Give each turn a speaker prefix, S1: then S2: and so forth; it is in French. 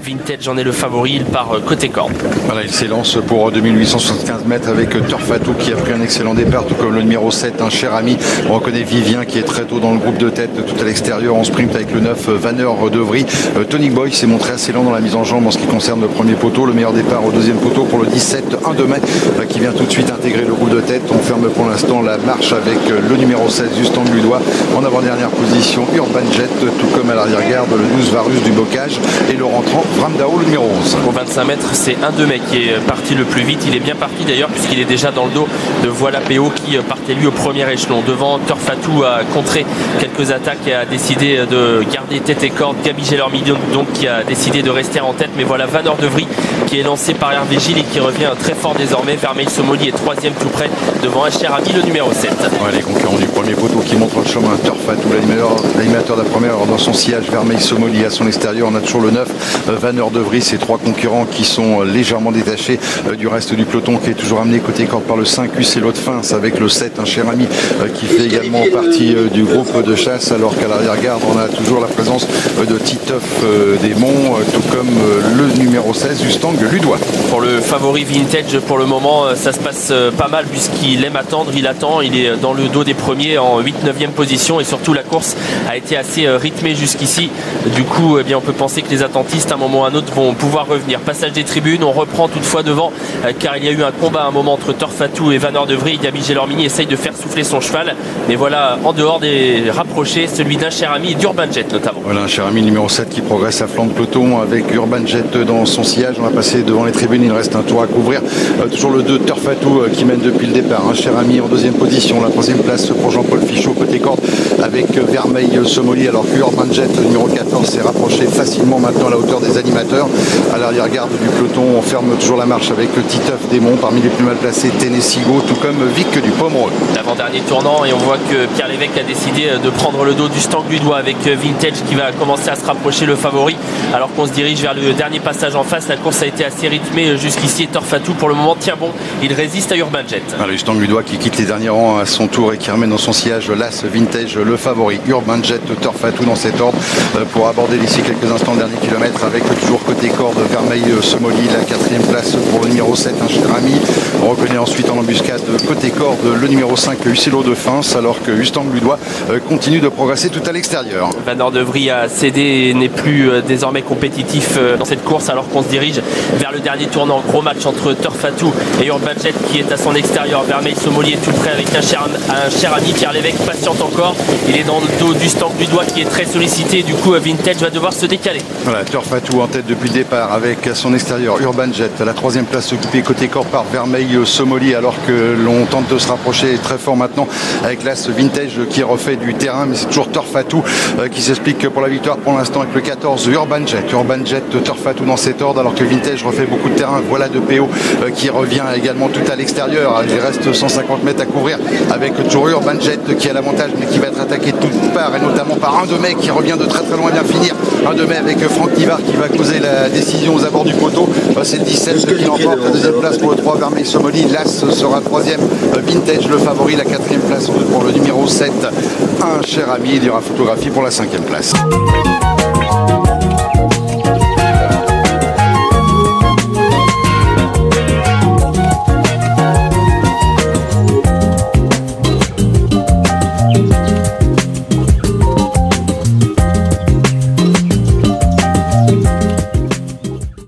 S1: Vintage en est le favori, il part côté corde.
S2: Voilà, il s'élance pour 2875 mètres avec Turfatou qui a pris un excellent départ, tout comme le numéro 7, un cher ami. On reconnaît Vivien qui est très tôt dans le groupe de tête, tout à l'extérieur en sprint avec le 9, Vaneur de Vry. Tonic Boy s'est montré assez lent dans la mise en jambe en ce qui concerne le premier poteau. Le meilleur départ au deuxième poteau pour le 17, 1 de mai, qui vient tout de suite intégrer le groupe de tête. On ferme pour l'instant la marche avec le numéro 16, Justin Gludois. En avant-dernière position, Urban Jet, tout comme à l'arrière-garde, le 12, Varus du Bocage et le rentrant, Vramdao, le numéro 11.
S1: Au 25 mètres, c'est 1 de mai qui est parti le plus vite. Il est bien parti d'ailleurs puisqu'il est déjà dans le dos de Voilà PO qui partait lui au premier échelon. Devant, Turfatou a contré quelques attaques et a décidé de garder tête et corde. Gabi Gelormi donc qui a décidé de rester en tête. Mais voilà Vaneur de Vry qui est lancé par Hervé Gilles et qui revient très fort désormais. Vermeil Somoli est troisième tout près devant un cher ami le numéro 7.
S2: Ouais, les concurrents du premier poteau qui montrent le chemin. Turfatou, l'animateur de la première heure dans son sillage. Vermeil Somoli à son extérieur. On a toujours le 9, Vaneur de Vry. Ces trois concurrents qui sont légèrement détachés du reste du peloton qui est toujours amené côté corde par le 5, UC Lot Fins avec le 7, un cher ami qui fait également partie du groupe de chasse, alors qu'à l'arrière-garde on a toujours la présence de Titeuf des Monts, tout comme le numéro 16, Justang Ludois.
S1: Pour le favori Vintage, pour le moment ça se passe pas mal puisqu'il aime attendre, il attend, il est dans le dos des premiers en 8-9e position et surtout la course a été assez rythmée jusqu'ici. Du coup eh bien, on peut penser que les attentistes à un moment ou à un autre vont pouvoir revenir. Passage des tribunes, on reprend toutefois devant car il y a eu un combat à un moment entre Turfatou et Vaneur de Vry. Gabi Gelormini essaye de faire souffler son cheval, mais voilà en dehors des rapprochés, celui d'un cher ami et d'Urban Jet notamment.
S2: Voilà un cher ami numéro 7 qui progresse à flanc de peloton avec Urban Jet dans son sillage. On va passer devant les tribunes, il reste un tour à couvrir. Toujours le 2 Turfatou qui mène depuis le départ. Un cher ami en deuxième position, la troisième place pour Jean-Paul Fichot côté corde avec Vermeil Somoli, alors que Urban Jet numéro 14 s'est rapproché facilement maintenant à la hauteur des animateurs. À l'arrière-garde du peloton, on ferme toujours la marche avec Titeuf des Monts, parmi les plus mal placés Tennessee Go, tout comme Vic du Pomereux.
S1: L'avant-dernier tournant et on voit que Pierre Lévesque a décidé de prendre le dos du Stang Ludois avec Vintage qui va commencer à se rapprocher le favori alors qu'on se dirige vers le dernier passage en face. La course a été assez rythmée jusqu'ici et Turfatou pour le moment tient bon, il résiste à Urban Jet.
S2: Le Stang Ludois qui quitte les derniers rangs à son tour et qui ramène dans son sillage l'As Vintage, le favori. Urban Jet, Turfatou dans cet ordre pour aborder d'ici quelques instants le dernier kilomètre avec toujours côté corde Vermeil Somoli, la quatrième place pour le numéro 7, un cher ami. On reconnaît ensuite en embuscade côté corde le numéro 5, Ucelo de Fins, alors que Justang Ludois continue de progresser tout à l'extérieur.
S1: Vaneur de Vry a cédé et n'est plus désormais compétitif dans cette course alors qu'on se dirige vers le dernier tournant. Gros match entre Turfatou et Urban Jet qui est à son extérieur. Vermeil Somoli est tout près avec un cher ami. Pierre Lévesque patiente encore. Il est dans le dos du Stang Ludois qui est très sollicité. Du coup Vintage va devoir se décaler.
S2: Voilà, Turfatou en tête depuis le départ avec à son extérieur Urban Jet, la troisième place occupée côté corde par Vermeil Somoli, alors que l'on tente de se rapprocher très fort maintenant avec l'As Vintage qui refait du terrain, mais c'est toujours Turfatou qui s'explique pour la victoire pour l'instant avec le 14 Urban Jet. Urban Jet, Turfatou dans cet ordre, alors que Vintage refait beaucoup de terrain. Voilà de PO qui revient également tout à l'extérieur. Il reste 150 mètres à couvrir avec toujours Urban Jet qui a l'avantage mais qui va être attaqué de toutes parts et notamment par un de mai qui revient de très très loin bien finir. Un de mai avec Franck Nivard qui va causer la décision aux abords du poteau. C'est le 17 qui l'emporte. La deuxième place pour le 3 Vermeil Somoli. L'As sera troisième. Vintage le favori. La quatrième place pour le numéro 7. Un cher ami. Il y aura photographie pour la cinquième place.